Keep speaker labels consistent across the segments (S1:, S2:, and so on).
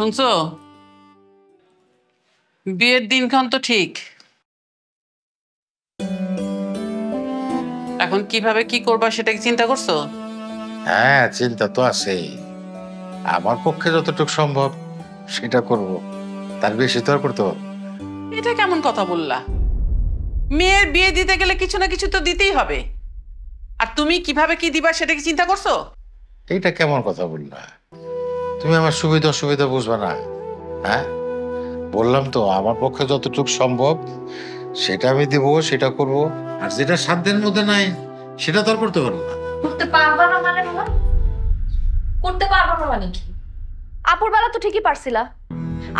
S1: শুনছো? বিয়ের দিনক্ষণ তো ঠিক, এখন কিভাবে কি করবা সেটা কি চিন্তা করছো?
S2: হ্যাঁ, চিন্তা তো আছেই। আমার পক্ষে যতটুকু সম্ভব সেটা করব, তার বেশি তো আর করতে পারবো।
S1: এটা কেমন কথা বললা? মেয়ের বিয়ে দিতে গেলে কিছু না কিছু তো দিতেই হবে, আর তুমি কিভাবে কি দিবা সেটা কি চিন্তা করছো?
S2: এইটা কেমন কথা বললা? তুমি আমার সুবিধা অসুবিধা বুঝবা না? হ্যাঁ, বললাম তো আমার পক্ষে যতটুকু সম্ভব সেটা আমি দিব, সেটা করব। আর যেটা সাধ্যের মধ্যে নাই সেটা তো আর করতে পারবো না।
S3: করতে পারবা না মানে বাবা? করতে পারবা না মানে কি? আপুর বেলা তো ঠিকই পারছিলা।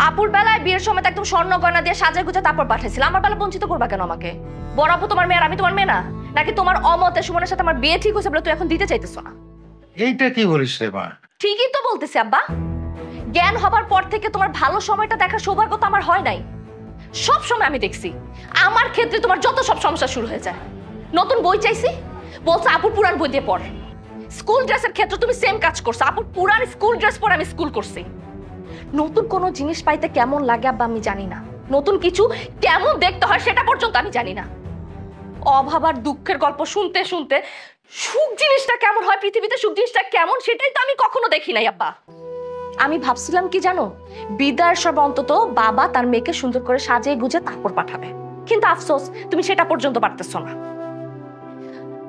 S3: আপুর বেলায় বিয়ের সময় তো একদম স্বর্ণ গয়না দিয়ে সাজায় গুজে তারপর পাঠাইছিল। আমার বেলা বঞ্চিত করবা কেন আমাকে? বড় আপু তোমার মেয়ে আর আমি তোমার মেয়ে না? নাকি তোমার অমতে সুমনের সাথে আমার বিয়ে ঠিক হয়েছে বলে তুই এখন দিতে চাইতেছ না?
S2: এইটা কি বলিস রে মা?
S3: ঠিকই তো বলতেছি আব্বা। জ্ঞান হবার পর থেকে তোমার ভালো সময়টা দেখার সৌভাগ্য তো আমার হয় নাই। সব সময় আমি দেখছি আমার ক্ষেত্রে তোমার যত সব সমস্যা শুরু হয়ে যায়। নতুন বই চাইছি, বলছে আপুর পুরান বই দিয়ে পড়। স্কুল ড্রেসের ক্ষেত্রে তুমি সেম কাজ করছো, আপুর পুরান স্কুল ড্রেস পরে আমি স্কুল করছি। নতুন কোনো জিনিস পাইতে কেমন লাগে আব্বা আমি জানি না, নতুন কিছু কেমন দেখতে হয় সেটা পর্যন্ত আমি জানি না। অভাব আর দুঃখের গল্প শুনতে শুনতে সুখ জিনিসটা কেমন হয়, পৃথিবীতে সুখ জিনিসটা কেমন সেটাই তো আমি কখনো দেখি নাই আব্বা। আমি ভাবছিলাম কি জানো, বিদায়ের সব অন্তত বাবা তার মেয়েকে সুন্দর করে সাজিয়ে গুজে তারপর পাঠাবে, কিন্তু আফসোস তুমি সেটা পর্যন্ত পারতেছো না।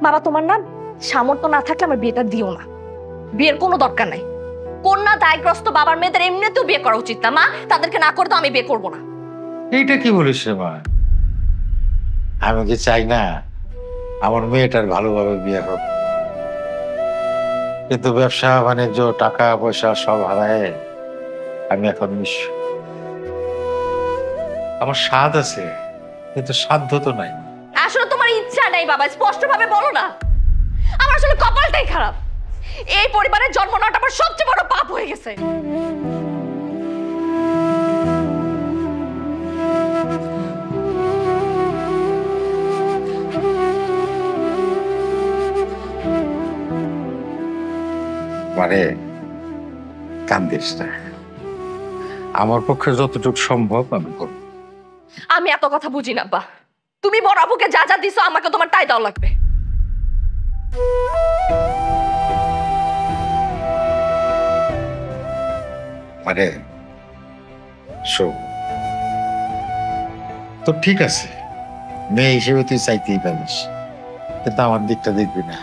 S3: বাবা তোমার না সামর্থ্য না থাকলে আমার বিয়েটা দিও না, বিয়ের কোনো দরকার নাই। কন্যা দায়গ্রস্ত বাবার মেয়েদের এমনিতেও বিয়ে করা উচিত না মা, তাদেরকে না করে তো আমি বিয়ে করবো না।
S2: এইটা কি বলিস রে মা? আমি কি চাই না আমার মেয়েটার ভালোভাবে বিয়ে হোক? কিন্তু ব্যবসা বাণিজ্য টাকা পয়সা সব হারায় আমি এখন নিঃস্ব। আমার স্বাদ আছে কিন্তু সাধ্য তো নাই।
S3: আসলে তোমার ইচ্ছা নেই বাবা, স্পষ্ট ভাবে বলো না। আমার আসলে কপালটাই খারাপ, এই পরিবারের জন্ম নেওয়াটা আমার সবচেয়ে বড় পাপ হয়ে গেছে।
S2: মানে কান্দিস না, আমার পক্ষে যতটুকু সম্ভব আমি করব।
S3: আমি এত কথা বুঝি না বা, তুমি বড় আপুকে যা যা দিছো আমাকে তোমার তাই দাও লাগবে।
S2: মানে শোন, তো ঠিক আছে, মেয়ে হিসেবে তুই চাইতেই পারিস, কিন্তু আমার দিকটা দেখবি না।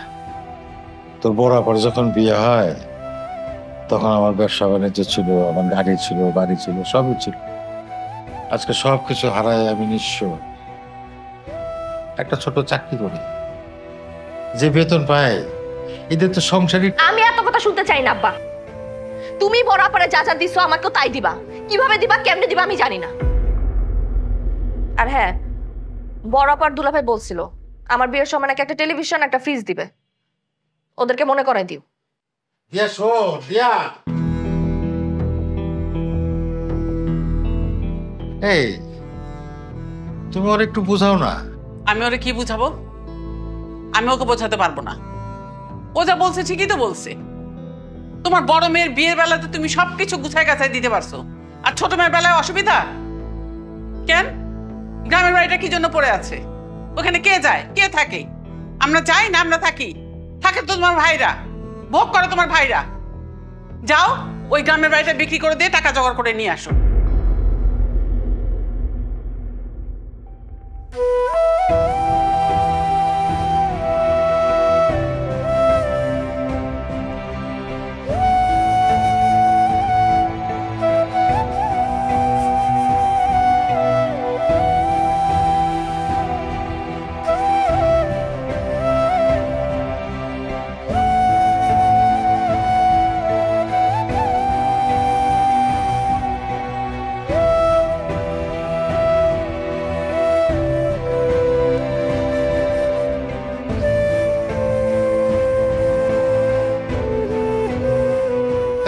S2: তোর বড় পর যখন বিয়ে হয় তখন আমার ব্যবসা বাণিজ্য ছিল, আমার গাড়ি ছিল, বাড়ি ছিল, সবই ছিল। আজকে সবকিছু হারায় আমি নিঃস্ব। একটা ছোট চাকরি করি, যে বেতন পাই এদের তো সংসারই।
S3: আমি এত কথা শুনতে চাই না আব্বা। তুমি বড় আপারে যা যা দিছো আমাকেও তাই দিবা, কিভাবে দিবা কেমনে দিবা আমি জানি না। আর হ্যাঁ, বড় আপার দুলাভাই বলছিল আমার বিয়ের সময় নাকি একটা টেলিভিশন একটা ফ্রিজ দিবে, ওদেরকে মনে করাই দিও।
S2: দিয়া শোন দিয়া, এই তুমি ওর একটু বোঝাও না।
S1: আমি ওরে কি বুঝাবো? আমি ওকে বোঝাতে পারবো না। ও যা বলছে ঠিকই তো বলছে। তোমার বড় মেয়ের বিয়ের বেলাতে তুমি সবকিছু গুছায় গাছায় দিতে পারছো, আর ছোট মেয়ের বেলায় অসুবিধা কেন? গ্রামের বাড়িটা কি জন্য পড়ে আছে? ওখানে কে যায় কে থাকে? আমরা যাই না আমরা থাকি? থাকে তো তোমার ভাইরা, ভোগ করো তোমার ভাইরা। যাও ওই গ্রামের বাড়িটা বিক্রি করে দিয়ে টাকা জোগাড় করে নিয়ে আসো।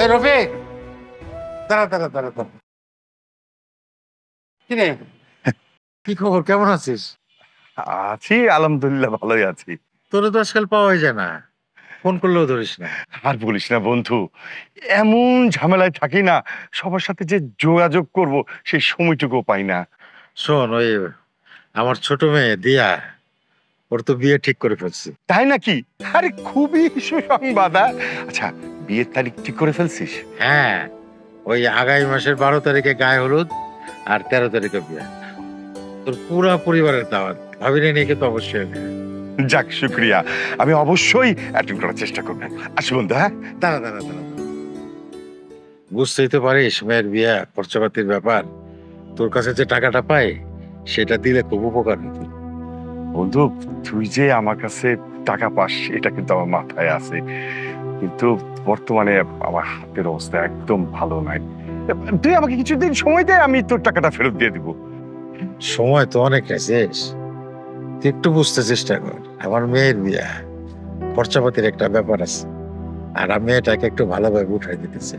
S2: এই রফিক, দাঁড়া দাঁড়া দাঁড়া দাঁড়া। কি রে, কি খবর, কেমন আছিস?
S4: আছি আলহামদুলিল্লাহ, ভালোই আছি।
S2: তোরে তো আজকাল পাওয়াই যায় না। ফোন করলেও ধরিস না।
S4: আর বলিস না বন্ধু, এমন ঝামেলায় থাকি না, সবার সাথে যে যোগাযোগ করব সেই সময়টুকু পাই না।
S2: শোন, ওই আমার ছোট মেয়ে দিয়া, ওর তো বিয়ে ঠিক করে ফেলছি।
S4: তাই নাকি? আরে খুবই সুসংবাদ। আচ্ছা, বিয়ের তারিখ ঠিক করে ফেলছিস?
S2: হ্যাঁ, ওই আগামী মাসের 12 তারিখে গায়ে হলুদ আর 13 তারিখে বিয়ে। তোর পুরা পরিবারের দাওয়াত, ভাবিনি নিয়ে কিন্তু অবশ্যই।
S4: যাক, শুক্রিয়া। আমি অবশ্যই অ্যাটেন্ড করার চেষ্টা করবো। আসি বন্ধু। হ্যাঁ,
S2: দাঁড়া দাঁড়া দাঁড়া, বুঝতেই তো পারিস মেয়ের বিয়ে খরচাপাতির ব্যাপার। তোর কাছে যে টাকাটা পাই সেটা দিলে খুব উপকার হতো।
S4: বন্ধু, তুই যে আমার কাছে টাকা পাস এটা কিন্তু আমার মাথায় আছে, কিন্তু বর্তমানে আমার হাতের অবস্থা একদম ভালো নাই। তুই আমাকে কিছুদিন সময় দে, আমি তোর টাকাটা ফেরত দিয়ে দিব।
S2: সময় তো অনেক শেষ, তুই একটু বুঝতে চেষ্টা কর। আমার মেয়ের বিয়ে, খরচাপাতির একটা ব্যাপার আছে, আর আমি এটাকে একটু ভালোভাবে উঠাই দিতেছি।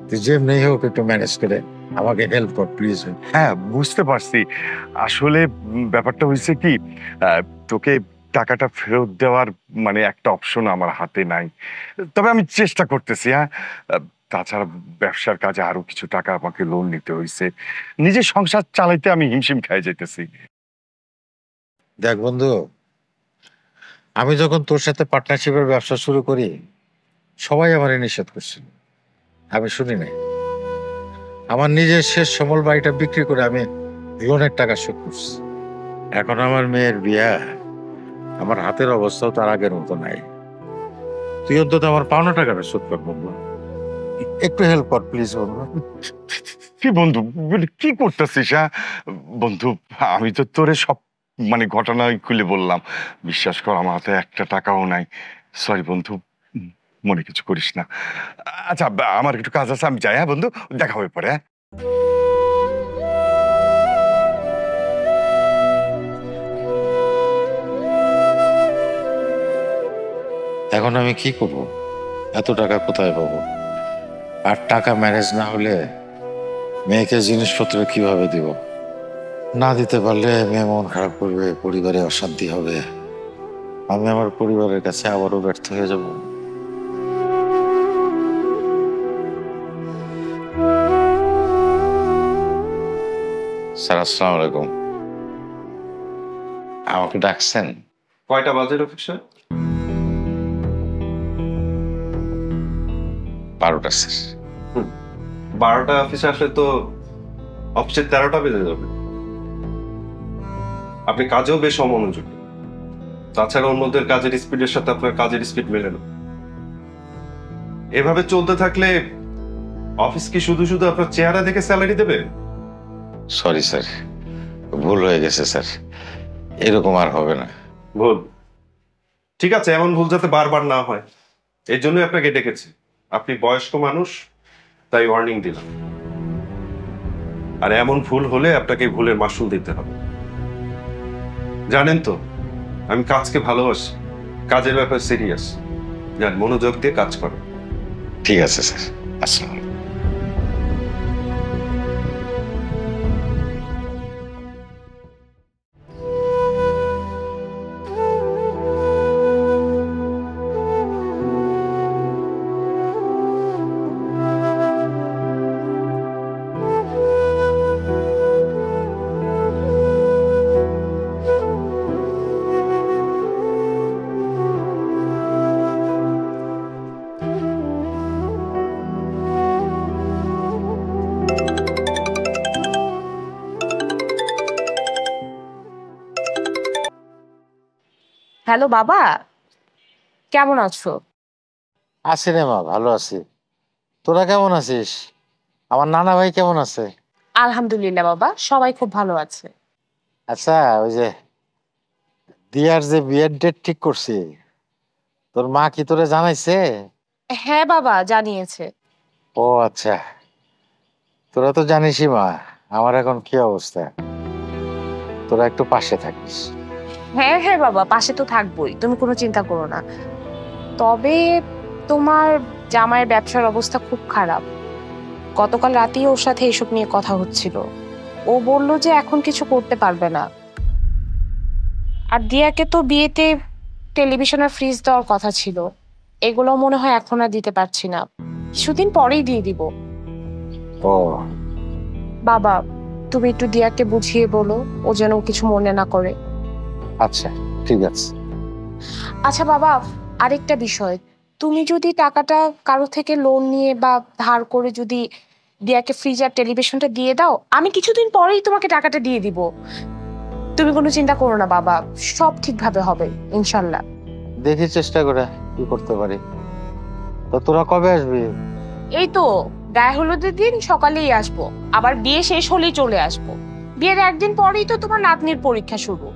S2: তুই যেমনি হোক একটু ম্যানেজ করে আমাকে হেল্প কর প্লিজ।
S4: হ্যাঁ, বুঝতে পারছি। আসলে ব্যাপারটা হয়েছে কি, তোকে টাকাটা ফেরত দেওয়ার মানে একটা অপশন আমার হাতে নাই, তবে আমি চেষ্টা করতেছি। হ্যাঁ, তাছাড়া ব্যবসার কাজে আরো কিছু টাকা আমাকে লোন নিতে হয়েছে, নিজের সংসার চালাইতে আমি হিমশিম খেয়ে যাইতেছি।
S2: দেখ বন্ধু, আমি যখন তোর সাথে পার্টনারশিপের ব্যবসা শুরু করি সবাই আমার নিষেধ করছিল, আমি শুনি নাই। আমার নিজের শেষ সমল বাড়িটা বিক্রি করে আমি লোনের টাকা শোধ করছি। এখন আমার মেয়ের বিয়া, আমার হাতের অবস্থাও তার আগের মতো নাই। তুই অন্তত আমার পাওনা টাকাটা শোধ কর বন্ধু, একটু হেল্প কর প্লিজ বন্ধু।
S4: কি বন্ধু, কি করতেছিস? হ্যাঁ বন্ধু, আমি তো তোরে সব মানে ঘটনা খুলে বললাম, বিশ্বাস কর আমার হাতে একটা টাকাও নাই। সরি বন্ধু, মনে কিছু করিস না। আচ্ছা, আমার একটু কাজ আছে, আমি যাই। হ্যাঁ বন্ধু, দেখা হবে পরে। হ্যাঁ,
S2: এখন আমি কি করব? এত টাকা কোথায় পাবো? আর টাকা ম্যানেজ না হলে মেয়েকে জিনিসপত্র কিভাবে দিব? না দিতে পারলে মেয়ে মন খারাপ করবে, পরিবারে অশান্তি হবে, আমি আমার পরিবারের কাছে আবারও ব্যর্থ হয়ে যাব। স্যার, আসসালামু আলাইকুম। আমাকে ডাকছেন?
S5: কয়টা বাজে অফিসে?
S2: 12টা স্যার।
S5: 12টা অফিসে আসলে তো অফিসে 13টা বেজে যাবে। আপনি কাজেও বেশ অমনোযোগী, তাছাড়া অন্যদের কাজের স্পিডের সাথে আপনার কাজের স্পিড মেলে না। এভাবে চলতে থাকলে অফিস কি শুধু শুধু আপনার চেহারা দেখে স্যালারি দেবে?
S2: সরি স্যার, ভুল হয়ে গেছে স্যার, এরকম আর হবে না।
S5: ভুল? ঠিক আছে, এমন ভুল যাতে বারবার না হয় এই জন্যই আপনাকে ডেকেছি। আপনি বয়স্ক মানুষ, তাই ওয়ার্নিং দিলাম। আর এমন ভুল হলে আপনাকে ভুলের মাসুল দিতে হবে। জানেন তো, আমি কাজকে ভালোবাসি, কাজের ব্যাপারে সিরিয়াস। যান, মনোযোগ দিয়ে কাজ করো।
S2: ঠিক আছে স্যার, আসসালামু আলাইকুম।
S6: হ্যালো বাবা, কেমন আছো?
S2: আছি রে মা, ভালো আছি। তোরা কেমন আছিস? আমার নানা ভাই কেমন আছে?
S6: আলহামদুলিল্লাহ বাবা, সবাই খুব ভালো আছে।
S2: আচ্ছা, ওই যে দিয়ার যে বিয়ের ডেট ঠিক করছি, তোর মা কি তোরে জানাইছে?
S6: হ্যাঁ বাবা, জানিয়েছে।
S2: ও আচ্ছা, তোরা তো জানিসই মা আমার এখন কি অবস্থা, তোরা একটু পাশে থাকিস।
S6: হ্যাঁ হ্যাঁ বাবা, পাশে তো থাকবোই, তুমি কোনো চিন্তা করো না। তবে তোমার জামাইয়ের ব্যবসার অবস্থা খুব খারাপ। গতকাল রাতেই ওর সাথে এসব নিয়ে কথা হচ্ছিল। ও বলল যে এখন কিছু করতে পারবে না। আর দিয়াকে তো বিয়েতে টেলিভিশন আর ফ্রিজ দেওয়ার কথা ছিল, এগুলো মনে হয় এখন আর দিতে পারছি না, কিছুদিন পরেই দিয়ে দিব।
S2: ও
S6: বাবা তুমি একটু দিয়াকে বুঝিয়ে বলো, ও যেন কিছু মনে না করে।
S2: আচ্ছা ঠিক আছে।
S6: আচ্ছা বাবা, আরেকটা বিষয়, তুমি যদি টাকাটা কারো থেকে লোন নিয়ে বা ধার করে যদি দিয়াকে ফ্রিজ আর টেলিভিশনটা দিয়ে দাও, আমি কিছুদিন পরেই তোমাকে টাকাটা দিয়ে দিব। তুমি কোনো চিন্তা করো না বাবা, সব ঠিকভাবে হবে ইনশাল্লাহ।
S2: দেখি চেষ্টা করে কি করতে পারি। তো তোরা কবে আসবি?
S6: এই তো গায়ে হলুদের দিন সকালেই আসবো, আবার বিয়ে শেষ হলেই চলে আসবো। বিয়ের একদিন পরেই তো তোমার নাতনির পরীক্ষা শুরু।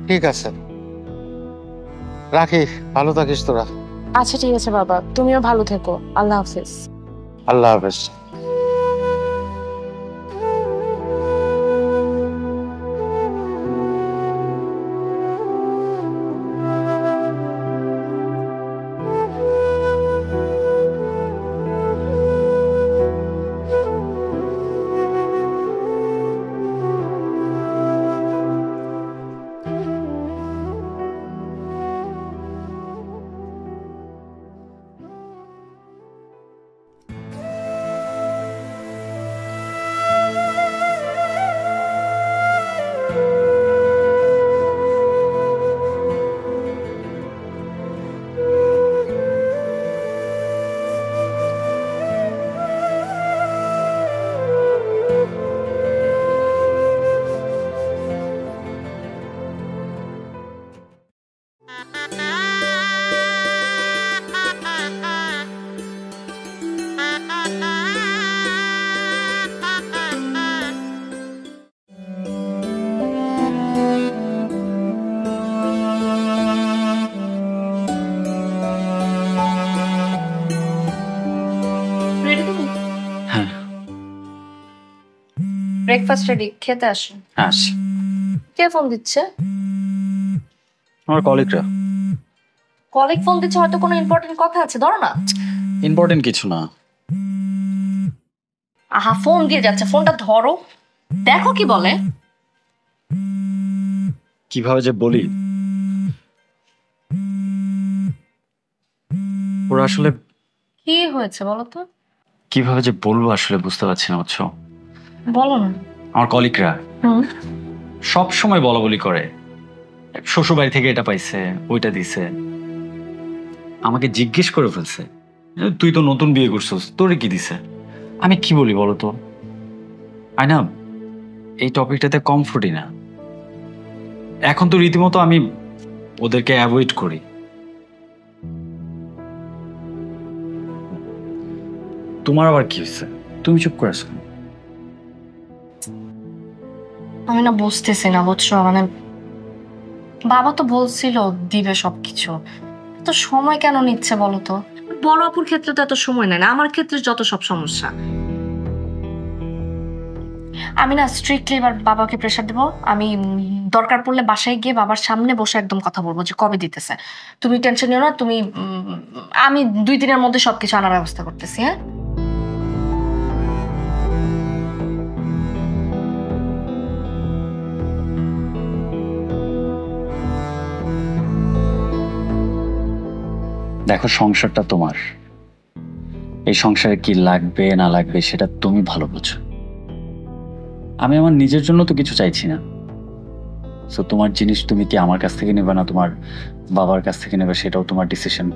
S2: ঠিক আছে, রাখি, ভালো থাকিস তোরা।
S6: আচ্ছা ঠিক আছে বাবা, তুমিও ভালো থেকো, আল্লাহ হাফেজ।
S2: আল্লাহ হাফেজ।
S3: ব্রেকফাস্ট রেডি, খেতে আসুন।
S7: আসি।
S3: কে ফোন দিচ্ছে?
S7: আমার কলিগরা।
S3: কলিগ ফোন দিচ্ছে, হয়তো কোনো ইম্পর্টেন্ট কথা আছে, ধরো না।
S7: ইম্পর্টেন্ট কিছু না।
S3: আহা ফোন দিয়ে যাচ্ছে, ফোনটা ধরো, দেখো কি বলে।
S7: কিভাবে যে বলি, ওরা আসলে
S3: কি হয়েছে বলো তো?
S7: কিভাবে যে বলবো আসলে বুঝতে পারছি না, বুঝছো?
S3: বলো না।
S7: আমার কলিগরা
S3: হুম।
S7: সব সময় বলা বলি করে, শ্বশুর বাড়ি থেকে এটা পাইছে, ওইটা দিছে। আমাকে জিজ্ঞেস করে ফেলছে, তুই তো নতুন বিয়ে করছিস, তোরে কি দিছে? আমি কি বলি বলো তো? আয়না, এই টপিকটাতে কমফোর্টই না। এখন তো রীতিমতো আমি ওদেরকে অ্যাভয়েড করি। তোমার আবার কি হয়েছে? তুমি চুপ করে আছো।
S3: আমি না বুঝতেছি না, বুঝছো, মানে বাবা তো বলছিল দিবে সবকিছু, এত সময় কেন নিচ্ছে বলো তো? বড় আপুর ক্ষেত্রে তো এত সময় নেয় না, আমার ক্ষেত্রে যত সব সমস্যা। আমি না স্ট্রিক্টলি এবার বাবাকে প্রেশার দেবো। আমি দরকার পড়লে বাসায় গিয়ে বাবার সামনে বসে একদম কথা বলবো যে কবে দিতেছে, তুমি টেনশন নিও না, তুমি আমি 2 দিনের মধ্যে সবকিছু আনার ব্যবস্থা করতেছি। হ্যাঁ
S7: দেখো, সংসারটা তোমার। এই সংসারে কি লাগবে না লাগবে সেটা তুমি ভালো বোঝো। আমি আমার নিজের জন্য তো কিছু চাইছি না। সো তোমার জিনিস তুমি কি আমার কাছ থেকে নেবে না তোমার বাবার কাছ থেকে নেবে, সেটাও তোমার ডিসিশন।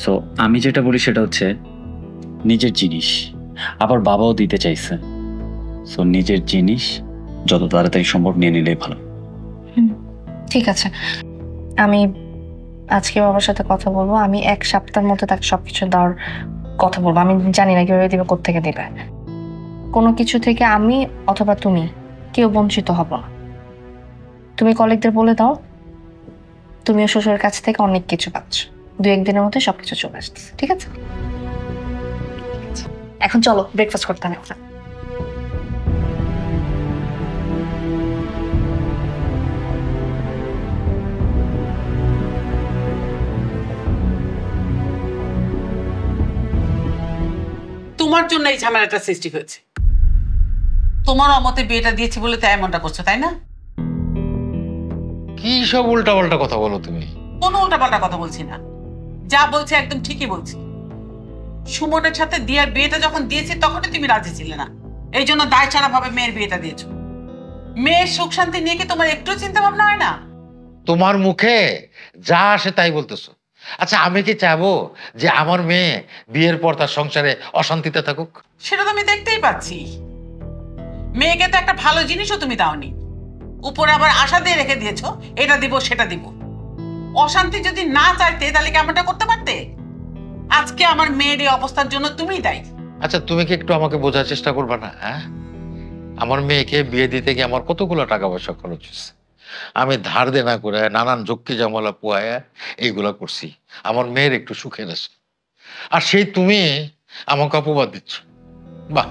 S7: সো আমি যেটা বলি সেটা হচ্ছে নিজের জিনিস, আবার বাবাও দিতে চাইছে। সো নিজের জিনিস যত তাড়াতাড়ি সম্ভব নিয়ে নিলেই ভালো।
S3: ঠিক আছে, আমি আজকে বাবার সাথে কথা বলবো। আমি 1 সপ্তাহের মধ্যে তাকে সবকিছু দেওয়ার কথা বলবো। আমি জানি না কিভাবে দিবে, কোত্থেকে দিবে। কোনো কিছু থেকে আমি অথবা তুমি কেউ বঞ্চিত হব না। তুমি কলিগদের বলে দাও তুমিও শ্বশুরের কাছ থেকে অনেক কিছু পাচ্ছ, 2-1 দিনের মধ্যে সবকিছু চলে আসছে। ঠিক আছে, এখন চলো ব্রেকফাস্ট করতে হবে।
S1: তোমার জন্য এই ঝামেলাটা সৃষ্টি হয়েছে। তোমার অমতে বিয়েটা দিয়েছি বলে তাই এমনটা করছো, তাই না?
S2: কি সব উল্টা পাল্টা কথা বলো তুমি?
S1: কোনো উল্টাপাল্টা কথা বলছি না। যা বলছে একদম ঠিকই বলছি। সুমনের সাথে দিয়ার বিয়েটা যখন দিয়েছি তখনই তুমি রাজি ছিলে না, এই জন্য দায় ছাড়া ভাবে মেয়ের বিয়েটা দিয়েছো। মেয়ের সুখ শান্তি নিয়ে কি তোমার একটু চিন্তা ভাবনা হয় না?
S2: তোমার মুখে যা আসে তাই বলতেছো। আচ্ছা, আমি কি চাবো যে আমার মেয়ে বিয়ের পর তার সংসারে অশান্তিতে থাকুক?
S1: সেটা তো আমি দেখতেই পাচ্ছি। মেয়েকে তো একটা ভালো জিনিসও তুমি দাওনি, উপরে আবার আশা দিয়ে রেখে দিয়েছো এটা দিব সেটা দিব। অশান্তি যদি না চাইতে তাহলে কি এমনটা করতে পারতে? আজকে আমার মেয়ের এই অবস্থার জন্য তুমিই দায়ী।
S2: আচ্ছা, তুমি কি একটু আমাকে বোঝার চেষ্টা করবে না? হ্যাঁ, আমার মেয়েকে বিয়ে দিতে গিয়ে আমার কতগুলো টাকা পয়সা খরচ হয়েছে। আমি ধার দেনা করে নানান ঝক্কি জামালা পোয়ায় এইগুলা করছি আমার মেয়ের একটু সুখের আছে, আর সেই তুমি আমাকে অপবাদ দিচ্ছ। বাহ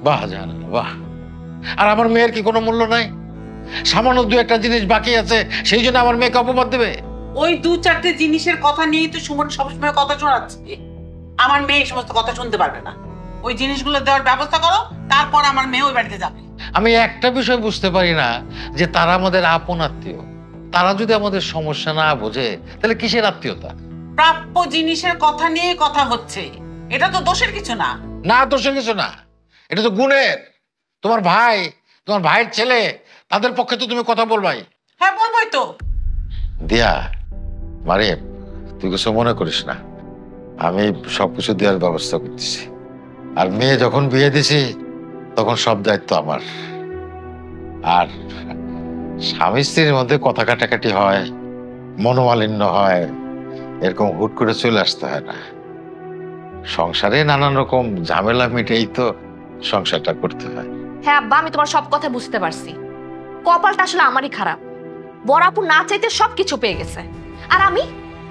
S2: বাহ জানা, বাহ। আর আমার মেয়ের কি কোনো মূল্য নাই? সামান্য দু একটা জিনিস বাকি আছে, সেই জন্য আমার মেয়েকে অপবাদ দেবে?
S1: ওই দু চারটে জিনিসের কথা নিয়েই তো সুমন সবসময় কথা শোনাচ্ছে। আমার মেয়ে এই সমস্ত কথা শুনতে পারবে না। ওই জিনিসগুলো দেওয়ার ব্যবস্থা করো, তারপর আমার মেয়ে ওই বাড়িতে যাবে।
S2: আমি একটা বিষয় বুঝতে পারি না, যে তারা আমাদের আপন আত্মীয়, তারা যদি আমাদের সমস্যা না বোঝে তাহলে কিসের আত্মীয়তা?
S1: প্রাপ্য জিনিসের কথা নিয়ে কথা হচ্ছে, এটা তো দোষের কিছু না।
S2: না, দোষের কিছু না, এটা তো গুণের। তোমার ভাই, তোমার ভাইয়ের ছেলে, তাদের পক্ষে তো তুমি কথা বলবাই।
S1: হ্যাঁ, বলবোই তো।
S2: দিয়া, মারে, তুই কিছু মনে করিস না, আমি সবকিছু দেওয়ার ব্যবস্থা করতেছি। আর মেয়ে যখন বিয়ে দিছি তখন সব দায়িত্ব আমার। আর স্বামী স্ত্রীর মধ্যে কথা কাটাকাটি হয়, মনোমালিন্য হয়, এরকম হুট করে চলে আসতে হয় না। সংসারে নানান রকম ঝামেলা মিটেই তো সংসারটা করতে হয়।
S3: হ্যাঁ আব্বা, আমি তোমার সব কথা বুঝতে পারছি। কপালটা আসলে আমারই খারাপ। বড়াপু না চাইতে সবকিছু পেয়ে গেছে, আর আমি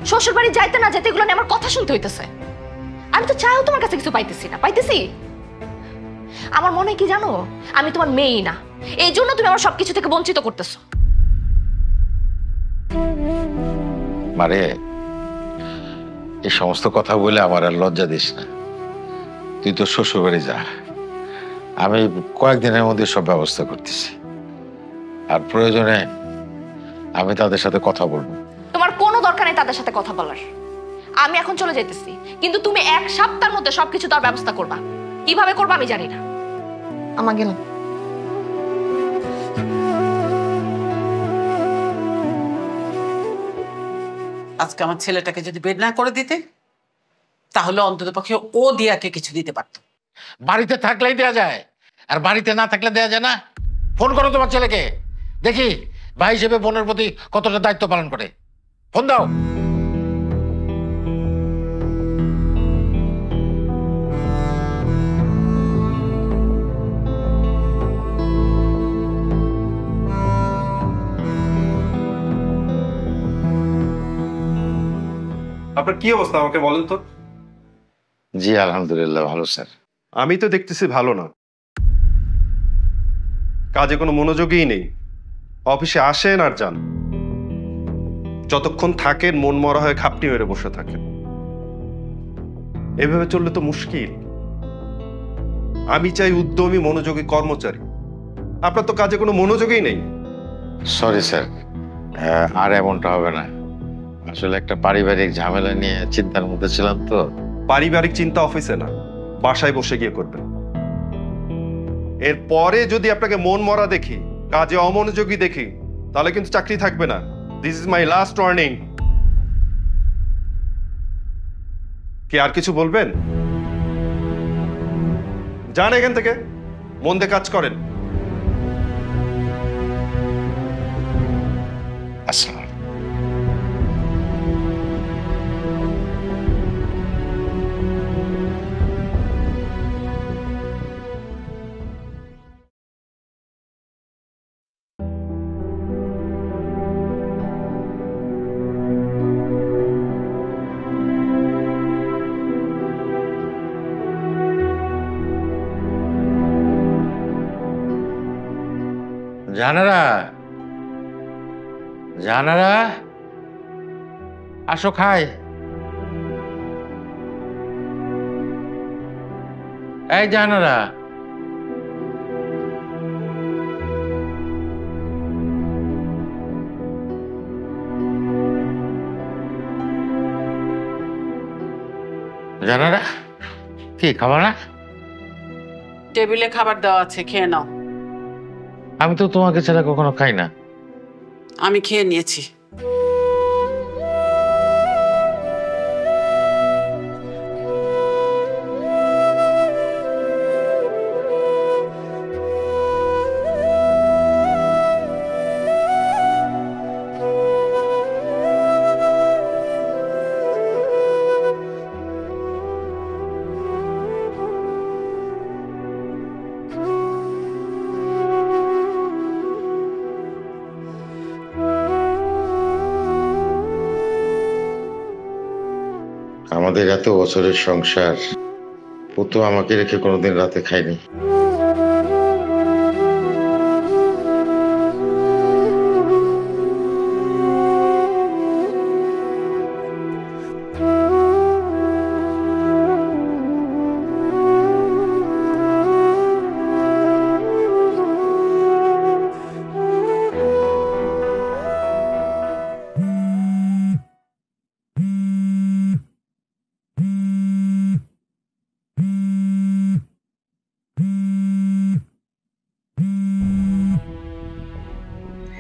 S3: শ্বশুর বাড়ি যাইতে না যেতে এগুলো নিয়ে আমার কথা শুনতে হইতেছে। আমি তো চাইও তোমার কাছে কিছু পাইতেছি না। পাইতেছি? আমার মনে হয় কি জানো, আমি তোমার মেয়েই না, এই জন্য তুমি আমার সবকিছু থেকে বঞ্চিত করতেছো।
S2: মারে, এই সমস্ত কথা বলে আমার আর লজ্জা দিস না। তুই তো শ্বশুর বাড়ি যা, আমি কয়েকদিনের মধ্যে সব ব্যবস্থা করতেছি। আর প্রয়োজনে আমি তাদের সাথে কথা বলবো।
S3: তোমার কোনো দরকার নেই তাদের সাথে কথা বলার। আমি এখন চলে যাইতেছি, কিন্তু তুমি এক সপ্তাহের মধ্যে সবকিছু তার ব্যবস্থা করবা। কিভাবে করবা আমি জানি না। আমার গেলাম।
S1: আজকে আমার ছেলেটাকে যদি বের না করে দিতে, তাহলে অন্তত পক্ষে ও দিয়াকে কিছু দিতে পারতো।
S2: বাড়িতে থাকলেই দেয়া যায়, আর বাড়িতে না থাকলে দেয়া যায় না? ফোন করো তোমার ছেলেকে, দেখি ভাই হিসেবে বোনের প্রতি কতটা দায়িত্ব পালন করে। ফোন দাও।
S5: আপনার কি অবস্থা আমাকে বলেন তো?
S2: জি আলহামদুলিল্লাহ ভালো স্যার।
S5: আমি তো দেখতেছি ভালো না, কাজে কোনো মনোযোগই নেই। অফিসে আসেন আর যান, যতক্ষণ থাকেন মন মরা হয়ে খাপটি মেরে বসে থাকেন। এভাবে চললে তো মুশকিল। আমি চাই উদ্যমী মনোযোগী কর্মচারী, আপনার তো কাজে কোনো মনোযোগই নেই।
S2: সরি স্যার, আর এমনটা হবে না। আসলে একটা পারিবারিক ঝামেলা নিয়ে চিন্তার মধ্যে ছিলাম তো।
S5: পারিবারিক চিন্তা অফিসে না, বাসায় বসে গিয়ে করবেন। এরপরে যদি আপনাকে মন মরা দেখি, কাজে অমনোযোগী দেখি, তাহলে কিন্তু চাকরি থাকবে না। This is my last warning. কি আর কিছু বলবেন? যান এখান থেকে, মন দিয়ে কাজ করেন।
S2: আসসালাম। জানারা, জানারা, আসো খাই। এই জানারা, জানো না কি খাবার না?
S1: টেবিলে খাবার দেওয়া আছে, খেয়ে নাও।
S2: আমি তো তোমাকে ছাড়া কখনো খাই না।
S1: আমি খেয়ে নিয়েছি।
S2: আমাদের এত বছরের সংসার, ও তো আমাকে রেখে কোনোদিন রাতে খায়নি।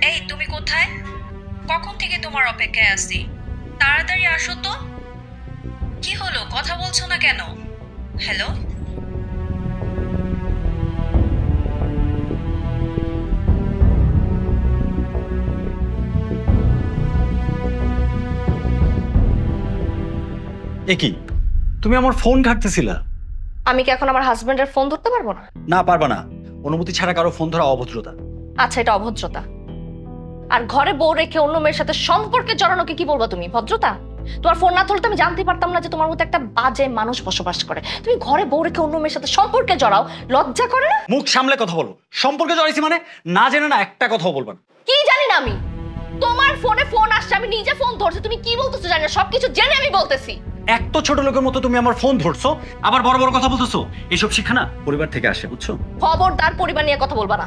S8: এই তুমি কোথায়? কখন থেকে তোমার অপেক্ষায় আছি, তাড়াতাড়ি আসো তো। কি হলো, কথা বলছো না কেন? হ্যালো?
S7: এ কি, তুমি আমার ফোন ঘাঁটতেছিলা?
S3: আমি কি এখন আমার হাজবেন্ডের ফোন ধরতে পারবো না?
S7: না, পারবা না। অনুমতি ছাড়া কারো ফোন ধরা অভদ্রতা।
S3: আচ্ছা, এটা অভদ্রতা। আর ঘরে বউ রেখে অন্য মেয়ের সাথে সম্পর্কে জড়ানোকে কি বলবা তুমি? ভদ্রতা? তোমার ফোন না ধরলে আমি জানতে পারতাম না যে তোমার মতো একটা বাজে মানুষ বসবাস করে। তুমি ঘরে বউ রেখে অন্য মেয়ের সাথে সম্পর্কে জড়াও, লজ্জা করে না?
S7: মুখ সামলে কথা বলো। সম্পর্কে জড়াইছি মানে না জেনে না একটা কথাও বলবা না।
S3: কি জানি না আমি? তোমার ফোনে ফোন আসছে, আমি নিজে ফোন ধরছি, তুমি কি বলতেছো জানি না, সবকিছু জেনে আমি বলতেছি।
S7: এক তো ছোট লোকের মতো তুমি আমার ফোন ধরছো, আবার বড় বড় কথা বলতেছো। এইসব শিক্ষা না পরিবার থেকে আসে, বুঝছো?
S3: খবরদার পরিবার নিয়ে কথা বলবা না।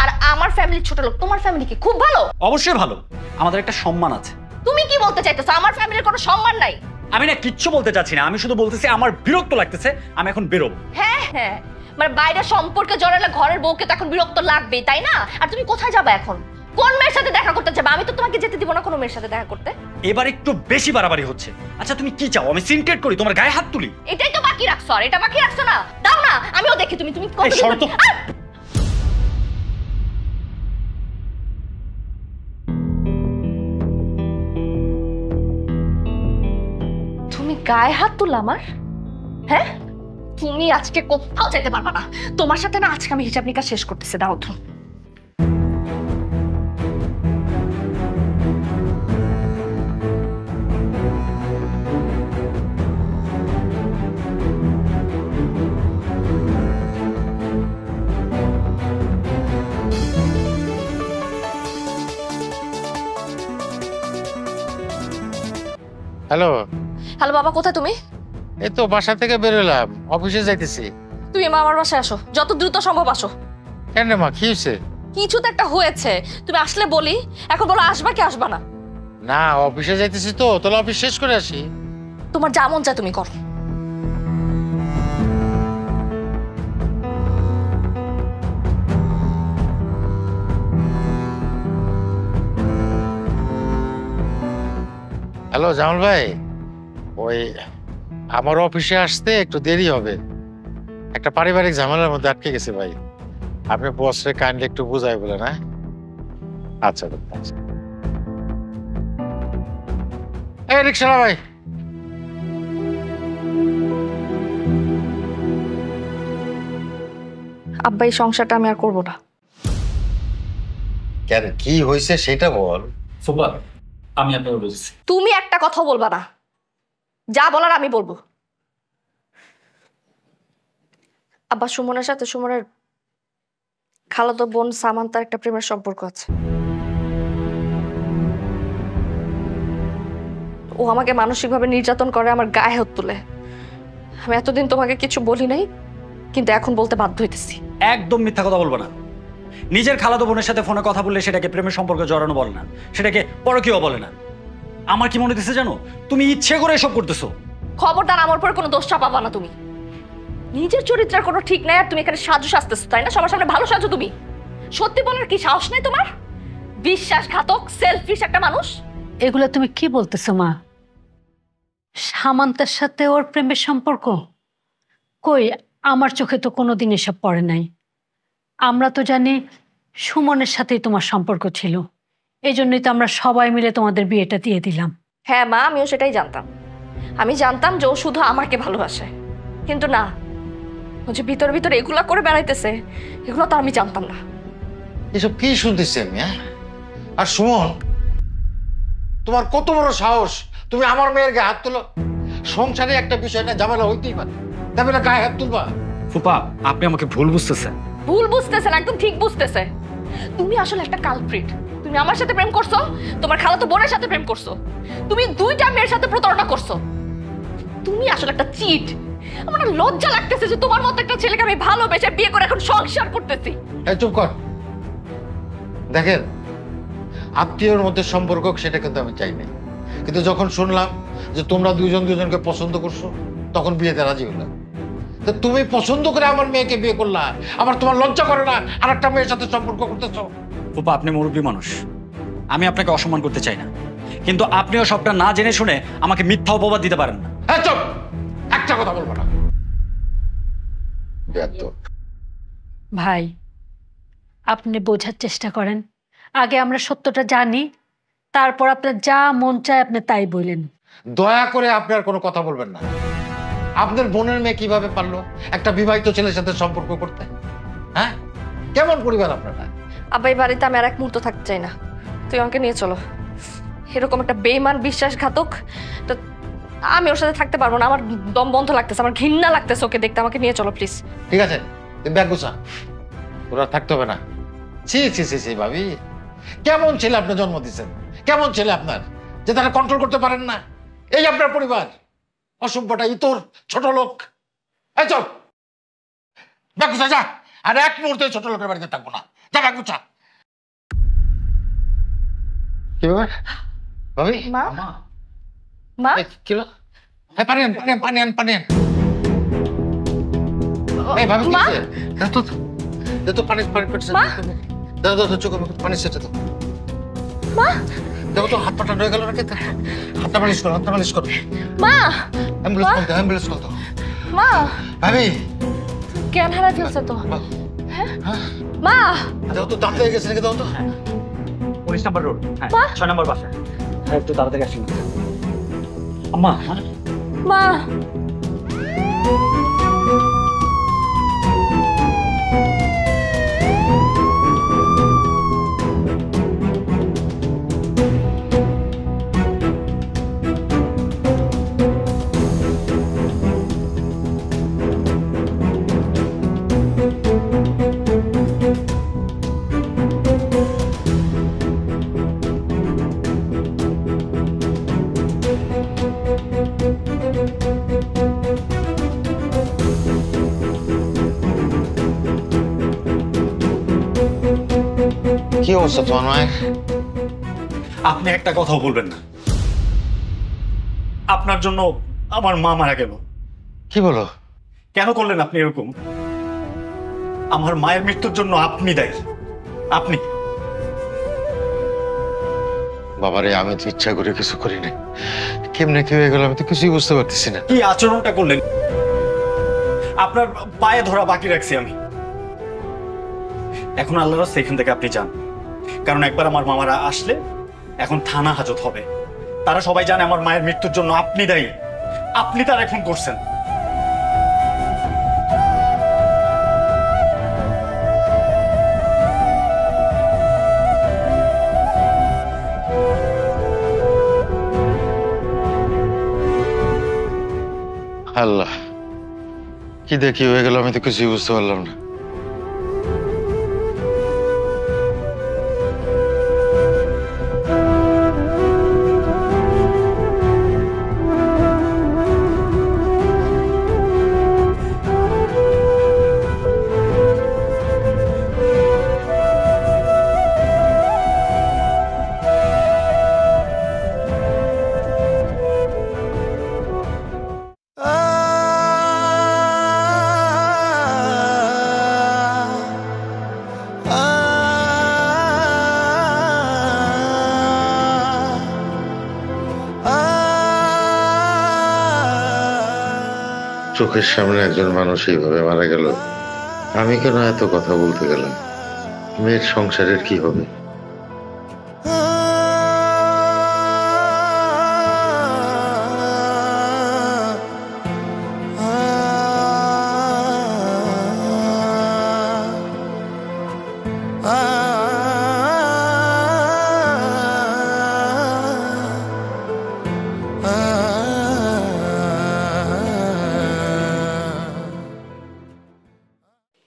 S3: আর আমার ফ্যামিলি ছোট লোক, তোমার ফ্যামিলি কি খুব ভালো?
S7: অবশ্যই ভালো, আমাদের একটা সম্মান আছে।
S3: তুমি কি বলতে চাইতেছো? আমার ফ্যামিলির কোনো সম্মান নাই?
S7: আমি না কিচ্ছু বলতে চাচ্ছি না, আমি শুধু বলতেছি আমার বিরক্ত লাগতেছে, আমি এখন বেরোবো।
S3: হ্যাঁ হ্যাঁ, মানে বাইরে সম্পর্কে জড়ালে ঘরের বউকে তো এখন বিরক্ত লাগবেই, তাই না? আর তুমি কোথায় যাবে এখন? কোন মেয়ের সাথে দেখা করতে যাবে? আমি তো তোমাকে যেতে দিব না কোনো মেয়ের সাথে দেখা করতে।
S7: এবার একটু বেশি বাড়াবাড়ি হচ্ছে। আচ্ছা তুমি কি চাও, আমি সিনক্রেট করি, তোমার গায়ে হাত তুলি?
S3: এটাই তো বাকি রাখছো। আর এটা বাকি রাখছো না, দাও না, আমিও দেখি তুমি তুমি
S7: এই শর্ত।
S3: তুমি গায়ে হাত তুললা আমার? হ্যাঁ, তুমি আজকে কোথাও যেতে পারবা না। তোমার সাথে না আজকে আমি হিসাব নিকাশ শেষ করতেছি। দাও তো।
S2: হ্যালো।
S3: হ্যালো বাবা, কোথায় তুমি?
S2: এই তো বাসা থেকে বেরোলাম, অফিসে যাইতেছি।
S3: তুমি আমার বাসায় আসো, যত দ্রুত সম্ভব আসো।
S2: কেন রে মা, কি হয়েছে?
S3: কিছু তো একটা হয়েছে, তুমি আসলে বলি। এখন বলো আসবা কি আসবা না?
S2: না, অফিসে যাইতেছি তো, তাহলে অফিস শেষ করে আসি।
S3: তোমার যা মন চায় তুমি করো।
S2: হ্যালো জামাল ভাই, ওই আমার অফিসে আসতে একটু দেরি হবে, একটা পারিবারিক ঝামেলার মধ্যে আটকে গেছে ভাই। আপনি বসরে কাইন্ডলি একটু বুঝাই বলে না? আচ্ছা আচ্ছা। এই রিকশালা ভাই,
S3: আব্বা, এই সংসারটা আমি আর করবো না।
S2: কেন, কি হয়েছে সেটা বল।
S7: ফুপা, আমি আপনাকে বলছি।
S3: তুমি একটা কথা বলবা না, যা বলার আমি বলবো। আব্বা, সুমনের সাথে সুমনের খালাতো বোন সামান্তার একটা প্রেমের সম্পর্ক আছে। ও আমাকে মানসিকভাবে নির্যাতন করে, আমার গায়ে হাত তুলে। আমি এতদিন তোমাকে কিছু বলি নাই, কিন্তু এখন বলতে বাধ্য হইতেছি।
S7: একদম মিথ্যা কথা বলবো না। নিজের খালাতো বোনের সাথে ফোনে কথা বললে সেটাকে প্রেমের সম্পর্কে জড়ানো বলে না, সেটাকে পরকীয় বলে না। আমার কি মনে হচ্ছে জানো, তুমি ইচ্ছে করে এসব করতেছো।
S3: খবরদার আমার উপর কোনো দোষ চাপাবা না তুমি। নিজের চরিত্রের কোনো ঠিক নাই আর তুমি এখানে সাজু সাজতেছো, তাই না? সবার সামনে ভালো সাজো তুমি। সত্যি বলার কি সাহস নাই তোমার? বিশ্বাসঘাতক সেলফিশ একটা মানুষ।
S9: এগুলো তুমি কি বলতেছো মা? সামান্তের সাথে ওর প্রেমের সম্পর্ক? কই, আমার চোখে তো কোনোদিন এসব পড়ে নাই। আমরা তো জানি সুমনের সাথেই তোমার সম্পর্ক ছিল, এই জন্যই তো আমরা সবাই মিলে তোমাদের বিয়েটা দিয়ে দিলাম।
S3: হ্যাঁ মা, আমিও সেটাই জানতাম। আমি জানতাম যে ও শুধু আমাকে ভালোবাসে, কিন্তু না, ও যে ভিতরে ভিতরে এগুলা করে বেড়াইতেছে, এগুলো তো আমি জানতাম না।
S2: এসব কি শুনতেছি আমি? আর সুমন, তোমার কত বড় সাহস, তুমি আমার মেয়ের গায়ে হাত তুলো? সংসারে একটা বিষয় না, ঝামেলা হইতেই পারে, তবে না গায়ে হাত তুলবা?
S7: ফুপা, আপনি আমাকে ভুল বুঝতেছেন।
S3: ভুল বুঝতেছে না, একদম ঠিক বুঝতেছে। তুমি আসলে একটা কালপ্রিট। তুমি আমার সাথে প্রেম করছো, তোমার খালাতো বোনের সাথে প্রেম করছো, তুমি দুইটা মেয়ের সাথে প্রতারণা করছো। তুমি আসলে একটা চিট। আমার না লজ্জা লাগতেছে যে তোমার মতো একটা ছেলেকে আমি ভালোবেসে বিয়ে করে এখন সংসার করতেছি।
S2: এই চুপ কর। দেখেন, আত্মীয়র মধ্যে সম্পর্ক সেটা কিন্তু আমি চাই নাই, কিন্তু যখন শুনলাম যে তোমরা দুজন দুজনকে পছন্দ করছো, তখন বিয়েতে রাজি হলাম। তো তুমি পছন্দ করে আমার মেয়েকে বিয়ে করলা, আমার তোমার লজ্জা করে না আর একটা মেয়ের সাথে সম্পর্ক করতেছো?
S7: ফুপা, আপনি মুরব্বী মানুষ, আমি আপনাকে অসম্মান করতে চাই না, কিন্তু আপনিও সবটা না জেনে শুনে আমাকে মিথ্যা অপবাদ দিতে পারেন না।
S2: হ্যাঁ চুপ, একটা কথা বলবো না। বেয়াদব।
S9: ভাই, আপনি বোঝার চেষ্টা করেন। আগে আমরা সত্যটা জানি, তারপর আপনার যা মন চায় আপনি তাই বলেন।
S2: দয়া করে আপনি আর কোনো কথা বলবেন না। আপনার বোনের মেয়ে কিভাবে পারলো একটা বিবাহিত ছেলের সাথে সম্পর্ক করতে? হ্যাঁ, কেমন পরিবার আপনারা?
S3: আব্বা, এই বাড়িতে আমি আর এক মুহূর্ত থাকতে চাই না। তুই আমাকে নিয়ে চলো। এরকম একটা বেইমান বিশ্বাসঘাতক, তো আমি ওর সাথে থাকতে পারবো না। আমার দম বন্ধ লাগতেছে, আমার ঘৃণা লাগতেছে ওকে দেখতে। আমাকে নিয়ে চলো প্লিজ।
S2: ঠিক আছে, তুমি ব্যাগ গোছা, ওরা থাকতে হবে না। ছি ছি ছি ছি, ভাবি, কেমন ছেলে আপনি জন্ম দিচ্ছেন? কেমন ছেলে আপনার যে তারা কন্ট্রোল করতে পারেন না? এই আপনার পরিবার, অসভ্যটা ইতর, ছোট লোক। এই চল, ব্যাগ গোছা যা। আর এক মুহূর্তে ছোট লোকের বাড়িতে থাকবো না, যা ব্যাগ গোছা। কি ব্যাপার ভাবি?
S3: মা, মা,
S2: কি হলো? হ্যাঁ, পানি আন, পানি আন, পানি আন, পানি আন। এই ভাবি, কি
S3: মা?
S2: হয়েছে? দাও তো, দাও তো, পানি পানি পড়ছে।
S3: মা?
S2: দাও দাও, চোখে মুখে পানি সেটা দাও।
S3: মা,
S2: দেখো তো, হাত পাটা রয়ে গেল নাকি? হাতটা মালিশ করো, হাতটা মালিশ করো।
S3: মা,
S2: অ্যাম্বুলেন্স কল দাও, অ্যাম্বুলেন্স কল দাও।
S3: মা,
S2: ভাবি,
S3: জ্ঞান হারাই ফেলছে তো। মা,
S2: দাও তো, দাঁত লেগে গেছে নাকি? দাও তো।
S7: 19 নম্বর রোড, হ্যাঁ, 6 নম্বর বাসা। একটু তাড়াতাড়ি আসুন। আম্মা,
S3: মা,
S2: কি অবস্থা তোমার মায়ের?
S7: আপনি একটা কথাও বলবেন না। আপনার জন্য আমার মা মারা গেল।
S2: কি বলো?
S7: কেন করলেন আপনি এরকম? আমার মায়ের মৃত্যুর জন্য আপনি দায়ী। আপনি।
S2: বাবারে, আমি তো ইচ্ছা করে কিছু করি না। কেমনে কি হয়ে গেল আমি তো কিছুই বুঝতে পারতেছি না।
S7: কি আচরণটা করলেন? আপনার পায়ে ধরা বাকি রাখছি আমি। এখন আল্লাহর রাস্তায় এখান থেকে আপনি যান, কারণ একবার আমার মামারা আসলে এখন থানা হাজত হবে। তারা সবাই জানে আমার মায়ের মৃত্যুর জন্য আপনি দায়ী। আপনি তার এখন করছেন।
S2: আল্লাহ, কি দেখি হয়ে গেল আমি তো কিছুই বুঝতে পারলাম না। চোখের সামনে একজন মানুষ এইভাবে মারা গেল, আমি কেন এত কথা বলতে গেলাম? মেয়ের সংসারের কি হবে?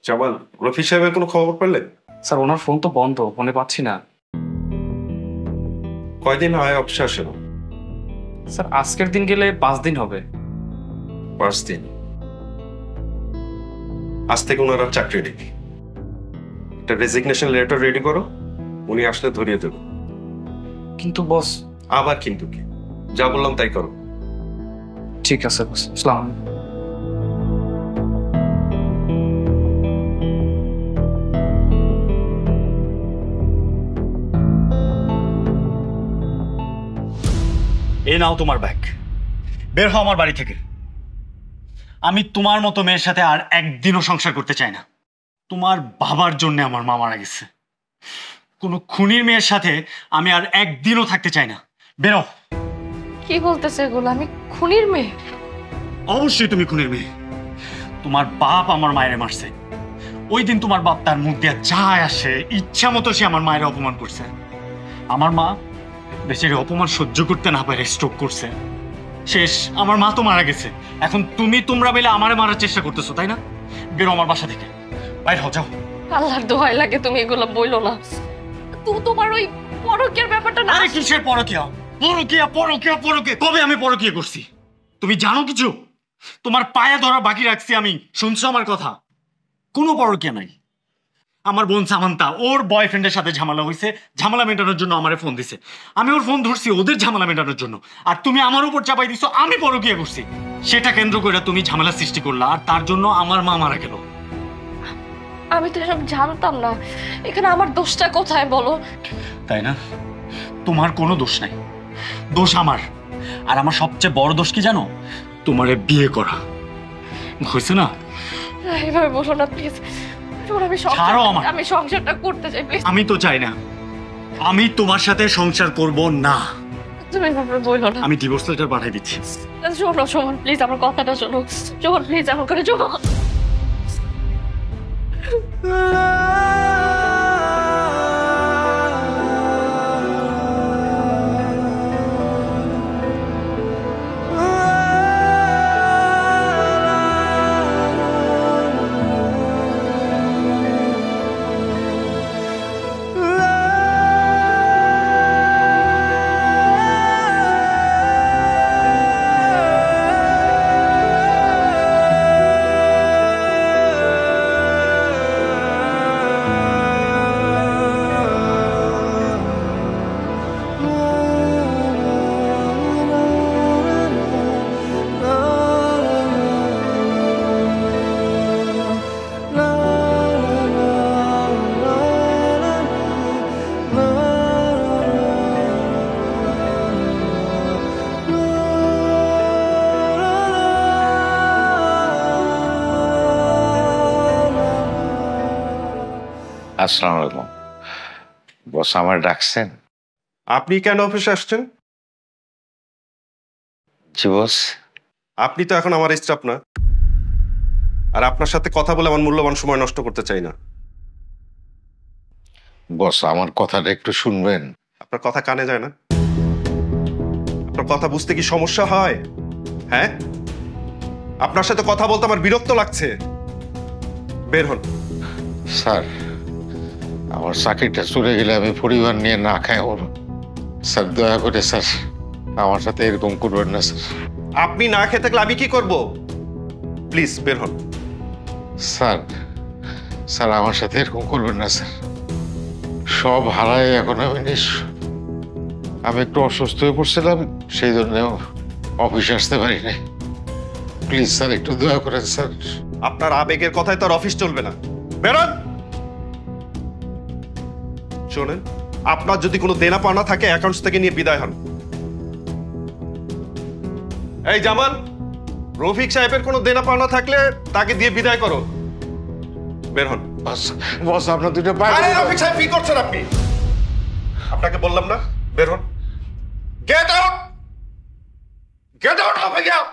S5: জামাল, রফিক সাহেবের কোনো খবর পেলেন?
S10: স্যার ওনার ফোন তো বন্ধ, ফোনে পাচ্ছি না।
S5: কয়দিন হয় অফিসে আসে না?
S10: স্যার আজকের দিন গেলে 5 দিন হবে।
S5: 5 দিন? আজ থেকে ওনার আর চাকরি নেই। একটা রেজিগনেশন লেটার রেডি করো, উনি আসলে ধরিয়ে দেব।
S10: কিন্তু বস।
S5: আবার কিন্তু কি? যা বললাম তাই করো।
S10: ঠিক আছে বস, আসসালামু আলাইকুম।
S7: এ নাও তোমার ব্যাগ, বের হও আমার বাড়ি থেকে। আমি তোমার মতো মেয়ের সাথে আর একদিনও সংসার করতে চাই না। তোমার বাবার জন্য আমার মা মারা গেছে। কোনো খুনির মেয়ের সাথে আমি আর একদিনও থাকতে চাই না। বেরো।
S3: কি বলতেছে এগুলো? আমি খুনির মেয়ে?
S7: অবশ্যই তুমি খুনির মেয়ে। তোমার বাপ আমার মায়ের মারছে। ওই দিন তোমার বাপ তার মুখ দিয়ে যা আসে ইচ্ছা মতো সে আমার মায়ের অপমান করছে। আমার মা বেচারি অপমান সহ্য করতে না পারে স্ট্রোক করছে। শেষ, আমার মা তো মারা গেছে। এখন তোমরা মিলে আমারে মারার চেষ্টা করতেছো, তাই না? বেরো আমার বাসা থেকে, বাইরে হও, যাও।
S3: আল্লাহর দোহাই লাগে তুমি এগুলো বইলো না। তোমার ওই পরকীয়ার ব্যাপারটা না।
S7: আরে কিসের পরকীয়া? পরকীয়া পরকীয়া পরকীয়া, কবে আমি পরকীয়া করছি? তুমি জানো কিছু? তোমার পায়ে ধরা বাকি রাখছি আমি, শুনছো আমার কথা? কোনো পরকীয়া নাই। আমার বোন সামান্তা ওর বয়ফ্রেন্ডের সাথে ঝামেলা হয়েছে, ঝামেলা মেটানোর জন্য আমারে ফোন দিছে। আমি ওর ফোন ধরছি ওদের ঝামেলা মেটানোর জন্য, আর তুমি আমার উপর চাপাই দিছো আমি পরকীয়া করছি। সেটা কেন্দ্র করে তুমি ঝামেলা সৃষ্টি করলা, আর তার জন্য আমার মা মারা গেল।
S3: আমি তো এসব জানতাম না। এখানে আমার দোষটা কোথায় বলো?
S7: তাই না? তোমার কোনো দোষ নাই, দোষ আমার। আর আমার সবচেয়ে বড় দোষ কি জানো? তোমারে বিয়ে করা হয়েছে না।
S3: এভাবে বলো না প্লিজ।
S7: ছাড়ো আমাকে।
S3: আমি সংসারটা করতে চাই প্লিজ।
S7: আমি তো চাই না, আমি তোমার সাথে সংসার করব না।
S3: তুমি এভাবে বলো না।
S7: আমি ডিভোর্স লেটার পাঠিয়ে দিচ্ছি।
S3: শোনো শোনো প্লিজ, আমার কথাটা শোনো। শোনো প্লিজ, আমার করে শোনো।
S2: আসসালামু আলাইকুম বস, আমার ডাকছেন?
S5: আপনি কেন অফিসে আসছেন?
S2: জি বস।
S5: আপনি তো এখন আমার স্টাফ না, আর আপনার সাথে কথা বলে আমার মূল্যবান সময় নষ্ট করতে চাই না।
S2: বস, আমার কথাটা একটু শুনবেন?
S5: আপনার কথা কানে যায় না? আপনার কথা বুঝতে কি সমস্যা হয়? হ্যাঁ, আপনার সাথে কথা বলতে আমার বিরক্ত লাগছে। বের হন।
S2: স্যার, আমার চাকরিটা চলে গেলে আমি পরিবার নিয়ে না খাই ওর। স্যার দয়া করে স্যার আমার সাথে এরকম করবেন না স্যার।
S5: আপনি না খেয়ে থাকলে আমি কি করব? প্লিজ বের হন।
S2: স্যার স্যার আমার সাথে এরকম করবেন না স্যার। সব হারায় এখন আমি আমি একটু অসুস্থ হয়ে পড়ছিলাম, সেই জন্য অফিসে আসতে পারি নাই। প্লিজ স্যার একটু দয়া করেন স্যার।
S5: আপনার আবেগের কথায় তো আর অফিস চলবে না। বেরোন। শোনেন, আপনার যদি কোনো দেনা পাওনা থাকে অ্যাকাউন্টস থেকে নিয়ে বিদায় হন। এই জামাল, রফিক সাহেবের কোনো দেনা পাওনা থাকলে তাকে দিয়ে বিদায় করো। বের হন।
S2: বস আপনার দুটো
S5: আরে রফিক সাহেব কি করছেন আপনি? আপনাকে বললাম না বের হন। Get out, get out of here.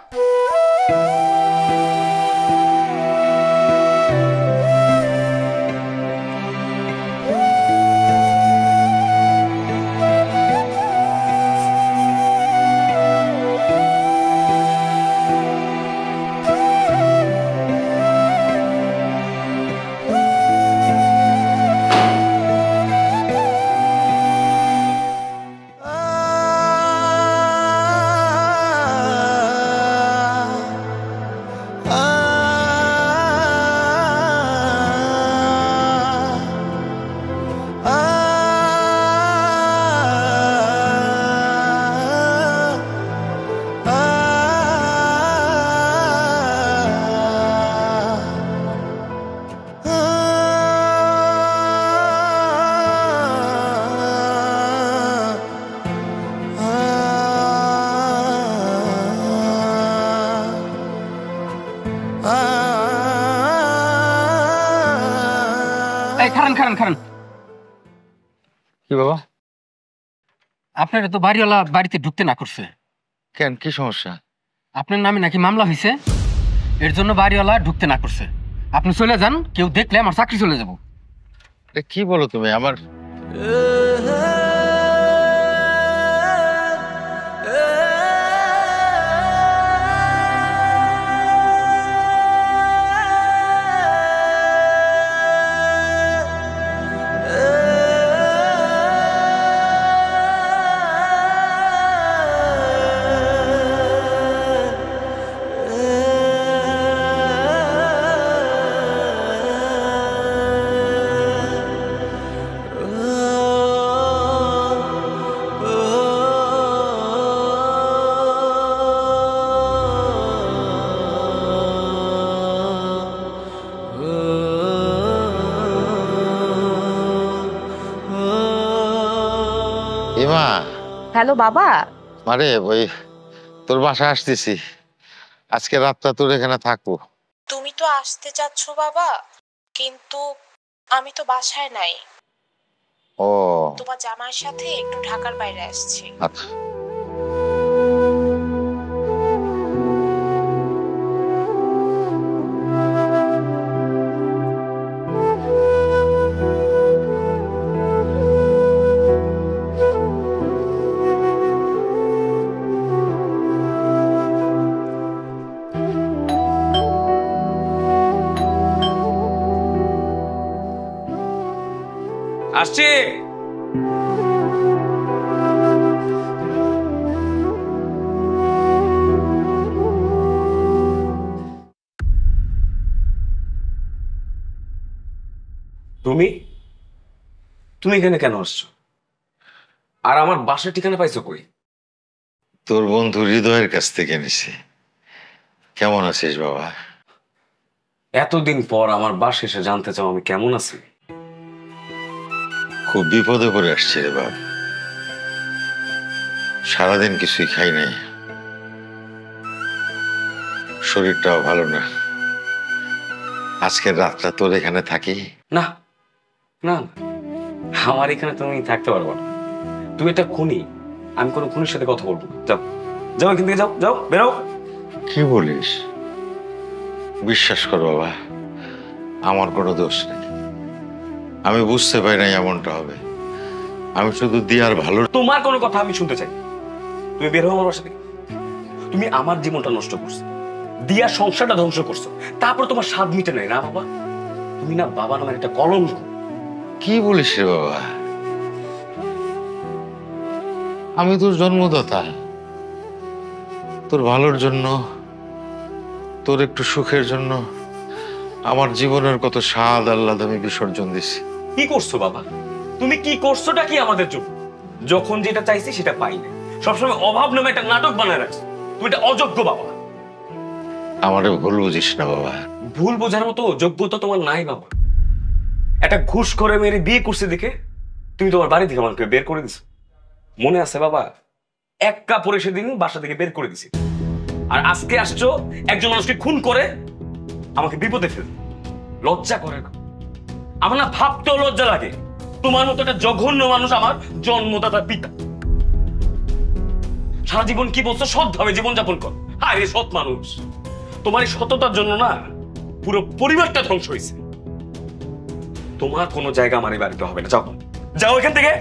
S11: খারান খারান খারান।
S2: কি বাবা?
S11: আপনার তো বাড়িওয়ালা বাড়িতে ঢুকতে না করছে।
S2: কেন, কি সমস্যা?
S11: আপনার নামে নাকি মামলা হয়েছে, এর জন্য বাড়িওয়ালা ঢুকতে না করছে। আপনি চলে যান, কেউ দেখলে আমার চাকরি চলে যাব।
S2: কি বলো তুমি? আমার ইমা।
S6: হ্যালো বাবা।
S2: মারে ওই তোর বাসায় আসতেছি, আজকে রাতটা তোর এখানে থাকবো।
S6: তুমি তো আসতে চাচ্ছ বাবা, কিন্তু আমি তো বাসায় নাই।
S2: ও
S6: তোমার জামাইয়ের সাথে একটু ঢাকার বাইরে আসছি।
S2: আচ্ছা।
S10: আসছি।
S12: তুমি তুমি এখানে কেন আসছো? আর আমার বাসার ঠিকানা পাইছো কই?
S2: তোর বন্ধু হৃদয়ের কাছ থেকে নিছি। কেমন আছিস বাবা?
S12: এতদিন পর আমার বাসা এসে জানতে চাও আমি কেমন আছি?
S2: খুব বিপদে পড়ে আসছি রে বাপ। সারাদিন কিছুই খাই নাই, শরীরটাও ভালো না। আজকের রাতটা তোর এখানে থাকি।
S12: না না, আমার এখানে তুমি থাকতে পারবো না। তুমি একটা খুনি, আমি কোনো খুনির সাথে কথা বলবো না। যাও যাও, এখান থেকে যাও, যাও বেরো।
S2: কি বলিস? বিশ্বাস কর বাবা, আমার কোনো দোষ নেই। আমি বুঝতে পারি নাই এমনটা হবে। আমি শুধু দিয়ার ভালো।
S12: তোমার কোনো কথা আমি শুনতে চাই। তুমি বের হও আমার বাসা থেকে। তুমি আমার জীবনটা নষ্ট করছো, দিয়া সংসারটা ধ্বংস করছো, তারপর তোমার স্বাদ মিটে নাই না বাবা। তুমি না বাবা নামের একটা কলঙ্ক।
S2: কি বলিস রে বাবা? আমি তোর জন্মদাতা, তোর ভালোর জন্য, তোর একটু সুখের জন্য আমার জীবনের কত স্বাদ আহ্লাদ আমি বিসর্জন দিছি।
S12: কি করছো বাবা? তুমি কি করছোটা কি আমাদের জন্য? যখন যেটা চাইছি সেটা পাই না, সবসময় অভাব নামে একটা নাটক বানায় রাখছো। তুমি এটা অযোগ্য বাবা।
S2: আমারে ভুল বুঝিস না বাবা।
S12: ভুল বোঝার মতো যোগ্যতা তোমার নাই বাবা। একটা ঘুষ করে মেরে বিয়ে করছে দেখে তুমি তোমার বাড়ি থেকে আমাকে বের করে দিছো। মনে আছে বাবা? এক কাপড়ে সেদিন বাসা থেকে বের করে দিছি। আর আজকে আসছো একজন মানুষকে খুন করে আমাকে বিপদে ফেল। লজ্জা করে না? আমার না ভাবতেও লজ্জা লাগে। তোমার মতো একটা জঘন্য মানুষ আমার জন্মদাতা পিতা। সারা জীবন কি বলছো? সৎভাবে জীবনযাপন কর। হায় রে সৎ মানুষ, তোমার এই সততার জন্য না পুরো পরিবারটা ধ্বংস হয়েছে। তোমার কোনো জায়গা আমার এই বাড়িতে হবে না। যাও, যাও এখান থেকে।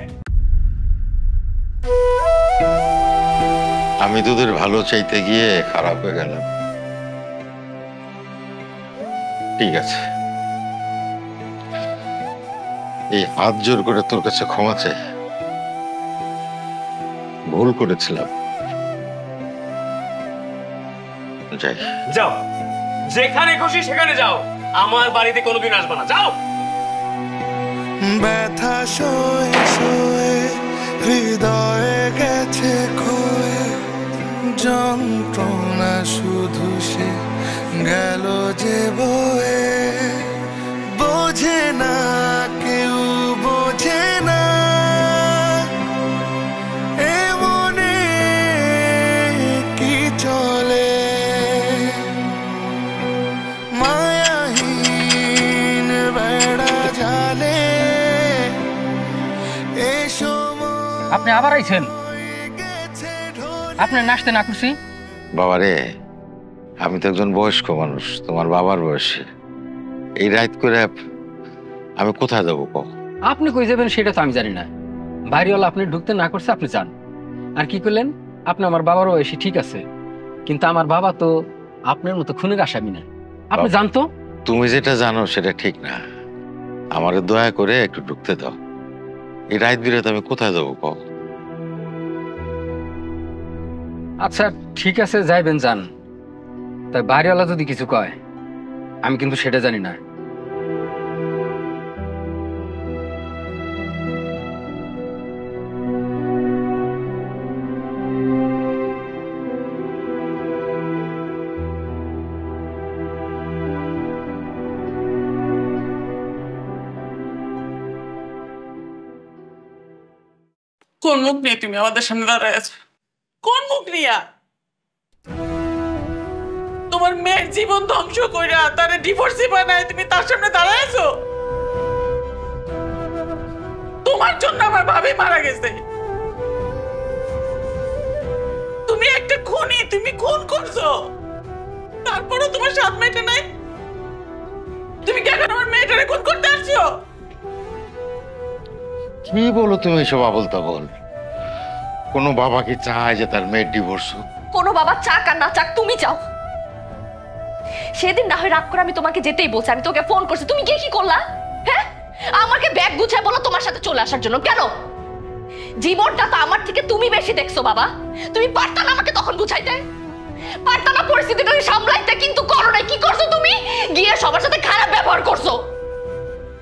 S2: আমি তোদের ভালো চাইতে গিয়ে খারাপ হয়ে গেলাম। ঠিক আছে, এই হাত জোর করে তোর কাছে ক্ষমা চাই। ভুল করেছিলাম। যাই।
S12: যাও, যেখানে খুশি সেখানে যাও। আমার বাড়িতে কোনোদিন আসবে না। যাও।
S13: ব্যথা সয়ে সয়ে হৃদয়ে গেছে ক্ষয়ে, যন্ত্রণা শুধু সে গেল যে বয়ে। বোঝে না কেউ, বোঝে না এ মনে কি চলে। মায়াহীন বেড়া জালে এ সময়
S11: আপনি আবার আইছেন? আপনি নাচতে না খুশি?
S2: বাবারে, আমি তো একজন বয়স্ক মানুষ, তোমার বাবার বয়সী। এই রাত করে আমি কোথায় যাবো কও?
S11: আপনি কই যাবেন সেটা তো আমি জানি না। বাড়িওয়ালা আপনি ঢুকতে না করছে, আপনি যান। আর কি করলেন? আপনি আমার বাবার বয়সী, ঠিক আছে, কিন্তু আমার বাবা তো আপনার মতো খুনের আসামি না। আপনি জানতো?
S2: তুমি যেটা জানো সেটা ঠিক না। আমার দয়া করে একটু ঢুকতে দাও। এই রাত বিরাতে আমি কোথায় যাবো কও?
S11: আচ্ছা ঠিক আছে, যাইবেন যান। তাই বাড়িওয়ালা যদি কিছু কয়, আমি কিন্তু সেটা জানি না।
S1: কোন মুখ নিয়ে তুমি আমাদের সামনে দাঁড়ায় আছো? কোন মুখ নিয়া? তোমার মেয়ের জীবন ধ্বংস কইরা তারে ডিভোর্সি বানায় তুমি তার সামনে দাঁড়ায় আছো? তোমার জন্য আমার ভাবি মারা গেছে। তুমি একটা খুনি, তুমি খুন করছো, তারপরও তোমার সাথ মেটে নাই। তুমি কি এখন আমার মেয়েটারে খুন করতে আসছো?
S2: কি বলো তুমি এসব আবল তাবল? কোন বাবা কি চায় যে তার মেয়ের ডিভোর্স হোক?
S3: কোনো বাবা চাক আর না চাক, তুমি চাও। সেদিন না হয় রাগ করে আমি তোমাকে যেতেই বলছি, আমি তোকে ফোন করছি, তুমি গিয়ে কি করলা? হ্যাঁ, আমাকে ব্যাগ গুছায় বলো তোমার সাথে চলে আসার জন্য। কেন? জীবনটা তো আমার থেকে তুমি বেশি দেখছো বাবা। তুমি পারতা না আমাকে তখন গুছাইতে? পারতা না পরিস্থিতিটা সামলাইতে? কিন্তু করো নাই। কি করছো তুমি? গিয়ে সবার সাথে খারাপ ব্যবহার করছো।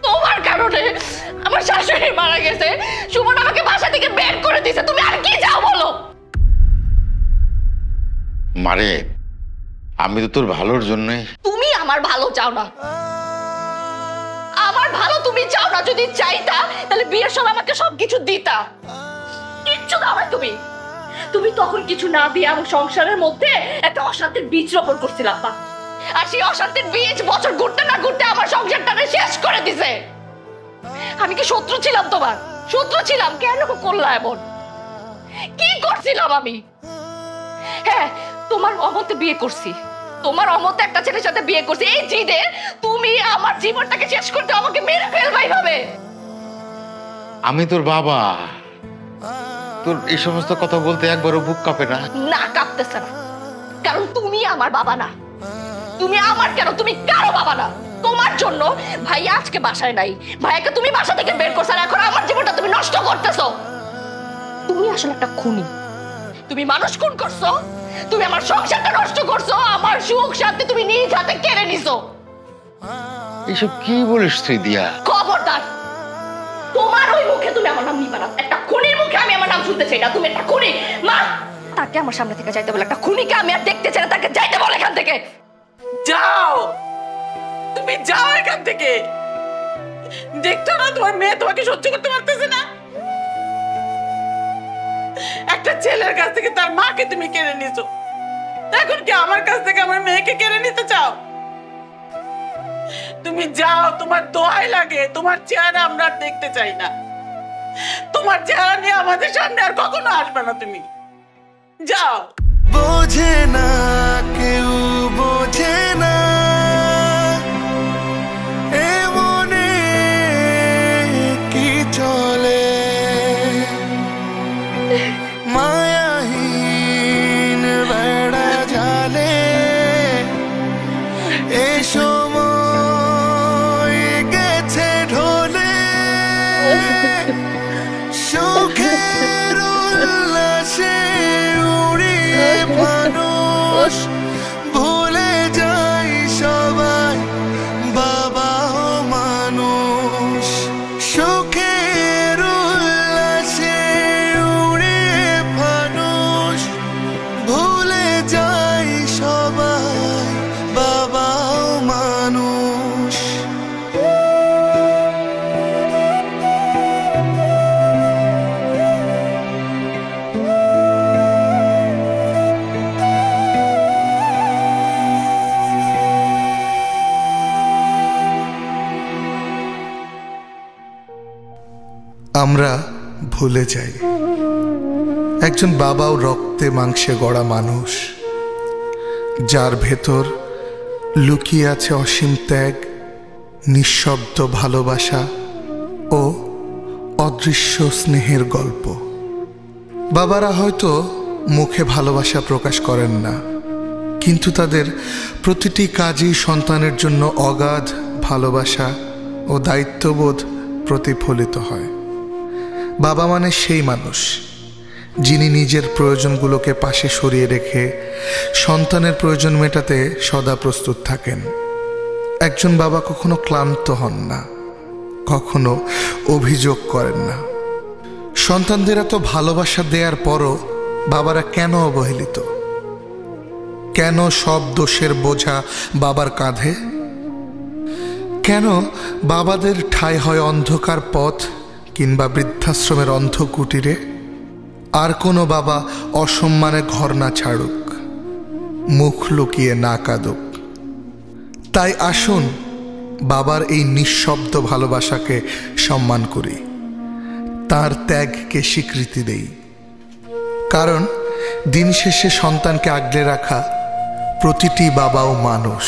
S3: তোমার কারণে আমার শাশুড়ি মারা গেছে, সুমন আমাকে বাসা থেকে বের করে দিয়েছে। তুমি আর কি চাও বলো?
S2: মারে, আমি তো তোর ভালোর জন্যই।
S3: তুমি আমার ভালো চাও না। আমার ভালো তুমি চাও না। যদি চাইতা তাহলে বিয়ের সময় আমাকে সবকিছু দিতা। কিচ্ছু দাও না তুমি। তুমি তখন কিছু না দিয়ে আমার সংসারের মধ্যে একটা অশান্তির বীজ রোপণ করছিলাম। আর সেই অশান্তির বীজ বছর ঘুরতে না ঘুরতে আমার সংসারটাকে শেষ করে দিছে। আমি কি শত্রু ছিলাম তোমার? শত্রু ছিলাম? কেন করলা এমন? কি করছিলাম আমি? হ্যাঁ, তোমার অমতে বিয়ে করছি, তোমার অমতে একটা ছেলের সাথে বিয়ে করছি। এই জিদে তুমি আমার জীবনটাকে শেষ করতে আমাকে মেরে ফেলবাই ভাবে।
S2: আমি তোর বাবা, তোর এই সমস্ত কথা বলতে একবারও বুক কাঁপে না?
S3: না, কাঁপতেছে না, কারণ তুমি আমার বাবা না। তুমি আমার কেন, তুমি কারো বাবা না। তোমার জন্য ভাইয়া আজকে বাসায় নাই, ভাইয়াকে তুমি বাসা থেকে বের করছো, আর এখন আমার জীবনটা তুমি নষ্ট করতেছো। তুমি আসলে একটা খুনি। তুমি মানুষ খুন করছো, তুমি আমার সংসারটা নষ্ট করছো, আমার সুখ শান্তি তুমি নিজ হাতে কেড়ে নিছো।
S2: এসব কি বলিস তুই দিয়া?
S3: খবরদার, তোমার ওই মুখে তুমি আমার নাম নিবা না। একটা খুনির মুখে আমি আমার নাম শুনতে চাই না। তুমি একটা খুনি। মা, তাকে আমার সামনে থেকে যাইতে বলে। একটা খুনিকে আমি আর দেখতে চাই না, তাকে যাইতে বলে এখান থেকে।
S1: যাও, তুমি যাও এখান থেকে। দেখছো না তোমার মেয়ে তোমাকে সহ্য করতে পারতেছে না? একটা ছেলের কাছ থেকে তার মাকে তুমি কেড়ে নিয়েছো। এখন কি আমার কাছ থেকে আমার মেয়েকে কেড়ে নিতে চাও? তুমি যাও, তোমার দোয়াই লাগে, তোমার চেহারা আমরা আর দেখতে চাই না। তোমার চেহারা নিয়ে আমাদের সামনে আর কখনো আসবে না। তুমি যাও।
S13: বোঝে না কেউ, বোঝে না এ মনে কি চলে, মায়াহীন বেড়া জালে এ সময় গেছে ঢলে, সুখের উল্লাসে উড়িয়ে মানুষ ভুলে যায় সবাই বাবাও মানুষ, সুখের উল্লাসে উড়িয়ে মানুষ ভুলে যায় সবাই বাবাও মানুষ। আমরা ভুলে যাই একজন বাবাও রক্তে মাংসে গড়া মানুষ, যার ভেতর লুকিয়ে আছে অসীম ত্যাগ, নিঃশব্দ ভালোবাসা ও অদৃশ্য স্নেহের গল্প। বাবারা হয়তো মুখে ভালোবাসা প্রকাশ করেন না, কিন্তু তাদের প্রতিটি কাজই সন্তানের জন্য অগাধ ভালোবাসা ও দায়িত্ববোধ প্রতিফলিত হয়। বাবা মানে সেই মানুষ যিনি নিজের প্রয়োজনগুলোকে পাশে সরিয়ে রেখে সন্তানের প্রয়োজন মেটাতে সদা প্রস্তুত থাকেন। একজন বাবা কখনো ক্লান্ত হন না, কখনো অভিযোগ করেন না। সন্তানদের এত ভালোবাসা দেওয়ার পরও বাবারা কেন অবহেলিত? কেন সব দোষের বোঝা বাবার কাঁধে? কেন বাবাদের ঠাঁই হয় অন্ধকার পথ কিংবা বৃদ্ধাশ্রমের অন্ধ কুটিরে? আর কোনো বাবা অসম্মানে ঘর না ছাড়ুক, মুখ লুকিয়ে না কাঁদুক। তাই আসুন বাবার এই নিঃশব্দ ভালোবাসাকে সম্মান করি, তার ত্যাগকে স্বীকৃতি দেই। কারণ দিন শেষে সন্তানকে আগলে রাখা প্রতিটি বাবাও মানুষ।